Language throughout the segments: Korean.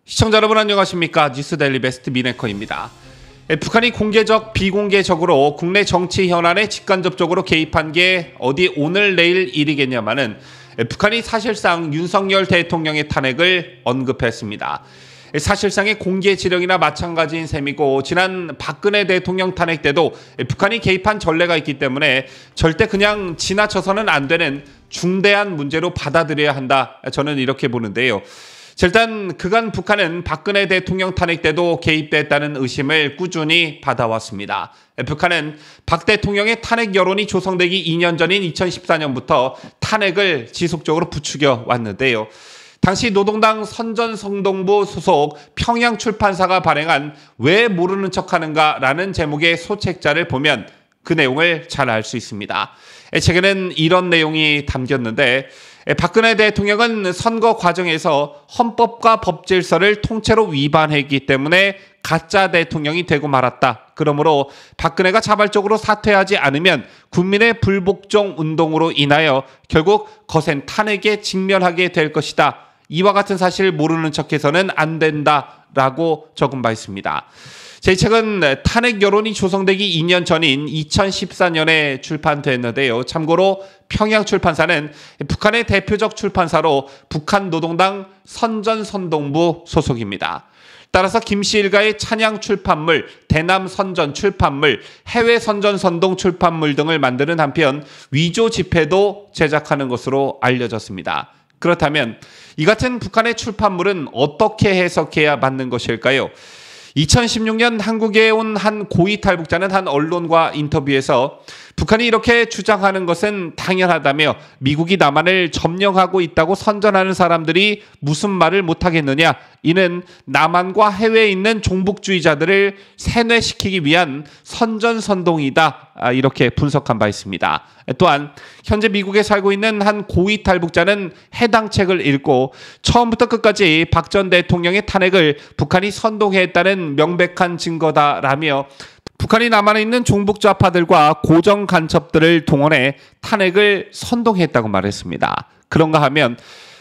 시청자 여러분 안녕하십니까? 뉴스데일리 베스트 민앵커입니다. 북한이 공개적, 비공개적으로 국내 정치 현안에 직간접적으로 개입한 게 어디 오늘 내일 일이겠냐마는 북한이 사실상 윤석열 대통령의 탄핵을 언급했습니다. 사실상의 공개 지령이나 마찬가지인 셈이고 지난 박근혜 대통령 탄핵 때도 북한이 개입한 전례가 있기 때문에 절대 그냥 지나쳐서는 안 되는 중대한 문제로 받아들여야 한다. 저는 이렇게 보는데요. 일단 그간 북한은 박근혜 대통령 탄핵 때도 개입됐다는 의심을 꾸준히 받아왔습니다. 북한은 박 대통령의 탄핵 여론이 조성되기 2년 전인 2014년부터 탄핵을 지속적으로 부추겨 왔는데요. 당시 노동당 선전성동부 소속 평양출판사가 발행한 왜 모르는 척하는가라는 제목의 소책자를 보면 그 내용을 잘 알 수 있습니다. 책에는 이런 내용이 담겼는데 박근혜 대통령은 선거 과정에서 헌법과 법질서를 통째로 위반했기 때문에 가짜 대통령이 되고 말았다. 그러므로 박근혜가 자발적으로 사퇴하지 않으면 국민의 불복종 운동으로 인하여 결국 거센 탄핵에 직면하게 될 것이다. 이와 같은 사실을 모르는 척해서는 안 된다라고 적은 바 있습니다. 제 책은 탄핵 여론이 조성되기 2년 전인 2014년에 출판됐는데요. 참고로 평양출판사는 북한의 대표적 출판사로 북한 노동당 선전선동부 소속입니다. 따라서 김씨 일가의 찬양 출판물, 대남 선전 출판물, 해외 선전 선동 출판물 등을 만드는 한편 위조 지폐도 제작하는 것으로 알려졌습니다. 그렇다면 이 같은 북한의 출판물은 어떻게 해석해야 맞는 것일까요? 2016년 한국에 온 한 고위 탈북자는 한 언론과 인터뷰에서 북한이 이렇게 주장하는 것은 당연하다며 미국이 남한을 점령하고 있다고 선전하는 사람들이 무슨 말을 못하겠느냐. 이는 남한과 해외에 있는 종북주의자들을 세뇌시키기 위한 선전선동이다. 이렇게 분석한 바 있습니다. 또한 현재 미국에 살고 있는 한 고위 탈북자는 해당 책을 읽고 처음부터 끝까지 박 전 대통령의 탄핵을 북한이 선동했다는 명백한 증거다라며 북한이 남한에 있는 종북좌파들과 고정 간첩들을 동원해 탄핵을 선동했다고 말했습니다. 그런가 하면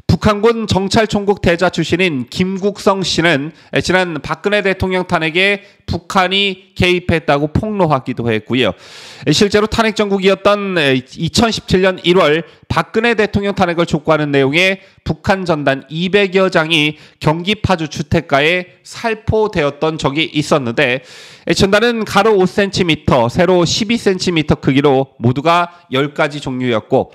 북한군 정찰총국 대자 출신인 김국성 씨는 지난 박근혜 대통령 탄핵에 북한이 개입했다고 폭로하기도 했고요. 실제로 탄핵 정국이었던 2017년 1월 박근혜 대통령 탄핵을 촉구하는 내용의 북한 전단 200여 장이 경기 파주 주택가에 살포되었던 적이 있었는데 전단은 가로 5cm, 세로 12cm 크기로 모두가 10가지 종류였고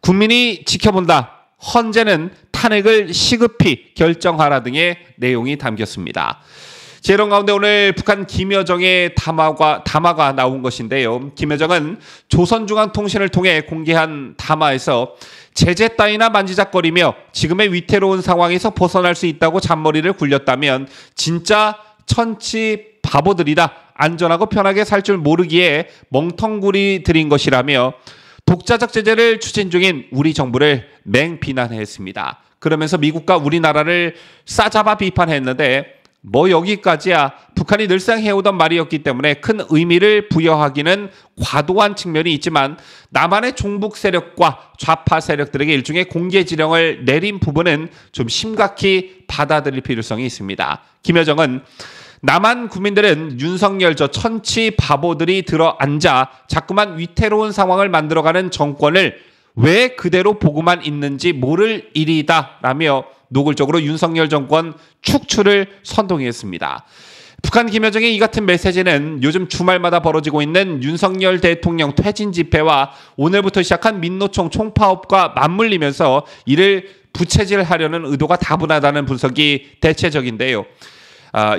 국민이 지켜본다. 헌재는 탄핵을 시급히 결정하라 등의 내용이 담겼습니다. 이런 가운데 오늘 북한 김여정의 담화가 나온 것인데요. 김여정은 조선중앙통신을 통해 공개한 담화에서 제재 따위나 만지작거리며 지금의 위태로운 상황에서 벗어날 수 있다고 잔머리를 굴렸다면 진짜 천치 바보들이다. 안전하고 편하게 살 줄 모르기에 멍텅구리 들인 것이라며 독자적 제재를 추진 중인 우리 정부를 맹비난했습니다. 그러면서 미국과 우리나라를 싸잡아 비판했는데 뭐 여기까지야. 북한이 늘상 해오던 말이었기 때문에 큰 의미를 부여하기는 과도한 측면이 있지만 남한의 종북 세력과 좌파 세력들에게 일종의 공개 지령을 내린 부분은 좀 심각히 받아들일 필요성이 있습니다. 김여정은 남한 국민들은 윤석열 저 천치 바보들이 들어앉아 자꾸만 위태로운 상황을 만들어가는 정권을 왜 그대로 보고만 있는지 모를 일이다 라며 노골적으로 윤석열 정권 축출을 선동했습니다. 북한 김여정의 이 같은 메시지는 요즘 주말마다 벌어지고 있는 윤석열 대통령 퇴진 집회와 오늘부터 시작한 민노총 총파업과 맞물리면서 이를 부채질하려는 의도가 다분하다는 분석이 대체적인데요.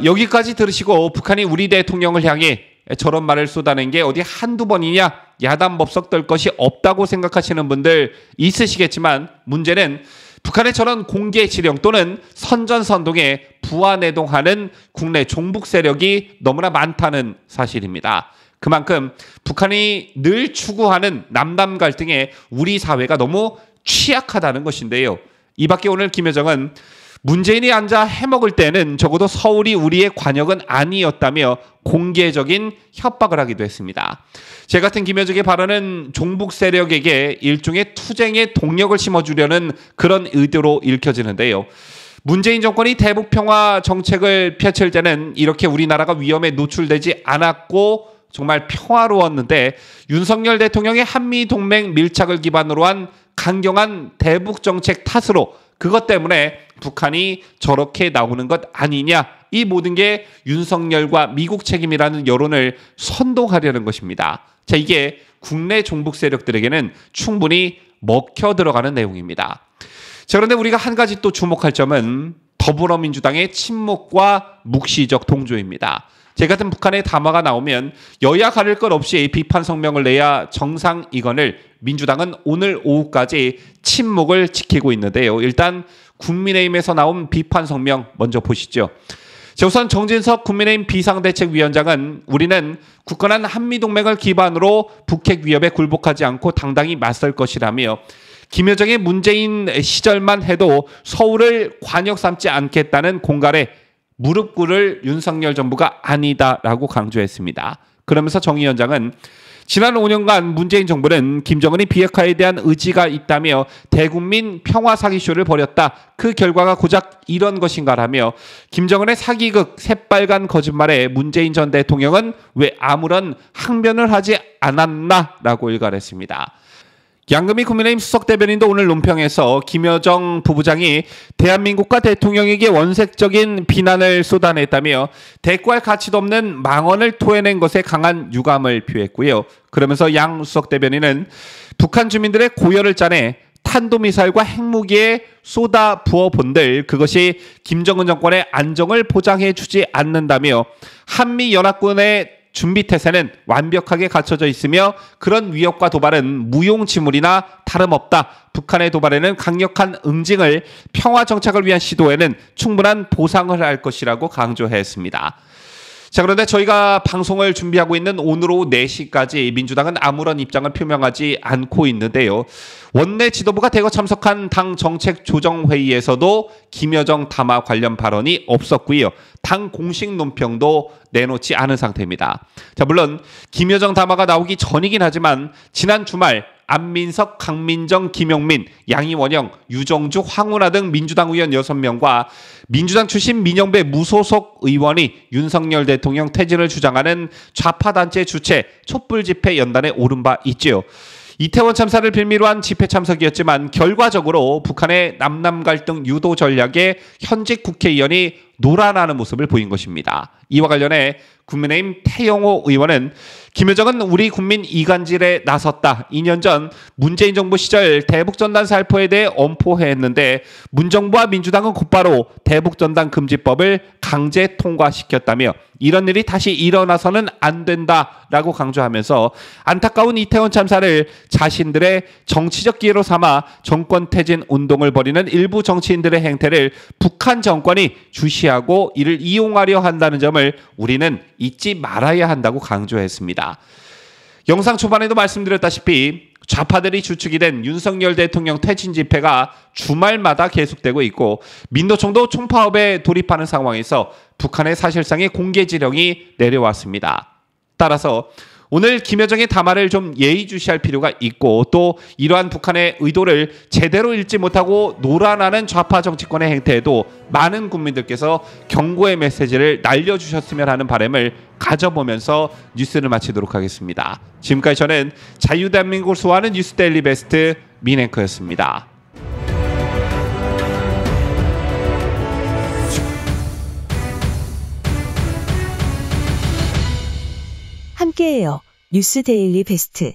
여기까지 들으시고 북한이 우리 대통령을 향해 저런 말을 쏟아낸 게 어디 한두 번이냐 야단법석 떨 것이 없다고 생각하시는 분들 있으시겠지만 문제는 북한의 저런 공개 지령 또는 선전선동에 부안해동하는 국내 종북 세력이 너무나 많다는 사실입니다. 그만큼 북한이 늘 추구하는 남남 갈등에 우리 사회가 너무 취약하다는 것인데요. 이 밖에 오늘 김여정은 문재인이 앉아 해먹을 때는 적어도 서울이 우리의 관역은 아니었다며 공개적인 협박을 하기도 했습니다. 제 같은 김여정의 발언은 종북 세력에게 일종의 투쟁의 동력을 심어주려는 그런 의도로 읽혀지는데요. 문재인 정권이 대북 평화 정책을 펼칠 때는 이렇게 우리나라가 위험에 노출되지 않았고 정말 평화로웠는데 윤석열 대통령의 한미동맹 밀착을 기반으로 한 강경한 대북 정책 탓으로 그것 때문에 북한이 저렇게 나오는 것 아니냐, 이 모든 게 윤석열과 미국 책임이라는 여론을 선동하려는 것입니다. 자, 이게 국내 종북 세력들에게는 충분히 먹혀 들어가는 내용입니다. 자, 그런데 우리가 한 가지 또 주목할 점은 더불어민주당의 침묵과 묵시적 동조입니다. 제 같은 북한의 담화가 나오면 여야 가릴 것 없이 비판 성명을 내야 정상이건을 민주당은 오늘 오후까지 침묵을 지키고 있는데요. 일단 국민의힘에서 나온 비판 성명 먼저 보시죠. 우선 정진석 국민의힘 비상대책위원장은 우리는 굳건한 한미동맹을 기반으로 북핵 위협에 굴복하지 않고 당당히 맞설 것이라며 김여정의 문재인 시절만 해도 서울을 관역 삼지 않겠다는 공갈에 무릎 꿇을 윤석열 정부가 아니다라고 강조했습니다. 그러면서 정 위원장은 지난 5년간 문재인 정부는 김정은이 비핵화에 대한 의지가 있다며 대국민 평화 사기쇼를 벌였다. 그 결과가 고작 이런 것인가라며 김정은의 사기극 새빨간 거짓말에 문재인 전 대통령은 왜 아무런 항변을 하지 않았나라고 일갈했습니다. 양금희 국민의힘 수석대변인도 오늘 논평에서 김여정 부부장이 대한민국과 대통령에게 원색적인 비난을 쏟아냈다며 대꾸할 가치도 없는 망언을 토해낸 것에 강한 유감을 표했고요. 그러면서 양 수석대변인은 북한 주민들의 고열을 짜내 탄도미사일과 핵무기에 쏟아 부어본들 그것이 김정은 정권의 안정을 보장해 주지 않는다며 한미연합군의 준비태세는 완벽하게 갖춰져 있으며 그런 위협과 도발은 무용지물이나 다름없다. 북한의 도발에는 강력한 응징을, 평화 정착을 위한 시도에는 충분한 보상을 할 것이라고 강조했습니다. 자, 그런데 저희가 방송을 준비하고 있는 오늘 오후 4시까지 민주당은 아무런 입장을 표명하지 않고 있는데요. 원내 지도부가 대거 참석한 당 정책조정회의에서도 김여정 담화 관련 발언이 없었고요. 당 공식 논평도 내놓지 않은 상태입니다. 자, 물론 김여정 담화가 나오기 전이긴 하지만 지난 주말 안민석, 강민정, 김용민, 양이원영, 유정주, 황운하 등 민주당 의원 6명과 민주당 출신 민영배 무소속 의원이 윤석열 대통령 퇴진을 주장하는 좌파단체 주최 촛불 집회 연단에 오른 바 있지요. 이태원 참사를 빌미로 한 집회 참석이었지만 결과적으로 북한의 남남 갈등 유도 전략에 현직 국회의원이 놀아나는 모습을 보인 것입니다. 이와 관련해 국민의힘 태영호 의원은 김여정은 우리 국민 이간질에 나섰다. 2년 전 문재인 정부 시절 대북전단 살포에 대해 엄포했는데 문정부와 민주당은 곧바로 대북전단 금지법을 강제 통과시켰다며 이런 일이 다시 일어나서는 안 된다라고 강조하면서 안타까운 이태원 참사를 자신들의 정치적 기회로 삼아 정권 퇴진 운동을 벌이는 일부 정치인들의 행태를 북한 정권이 주시하고 이를 이용하려 한다는 점을 우리는 잊지 말아야 한다고 강조했습니다. 영상 초반에도 말씀드렸다시피 좌파들이 주축이 된 윤석열 대통령 퇴진 집회가 주말마다 계속되고 있고 민노총도 총파업에 돌입하는 상황에서 북한의 사실상의 공개 지령이 내려왔습니다. 따라서 오늘 김여정의 담화를 좀 예의주시할 필요가 있고 또 이러한 북한의 의도를 제대로 읽지 못하고 놀아나는 좌파 정치권의 행태에도 많은 국민들께서 경고의 메시지를 날려주셨으면 하는 바람을 가져보면서 뉴스를 마치도록 하겠습니다. 지금까지 저는 자유대한민국을 소화하는 뉴스데일리 베스트 민앵커였습니다. 함께해요. 뉴스 데일리 베스트.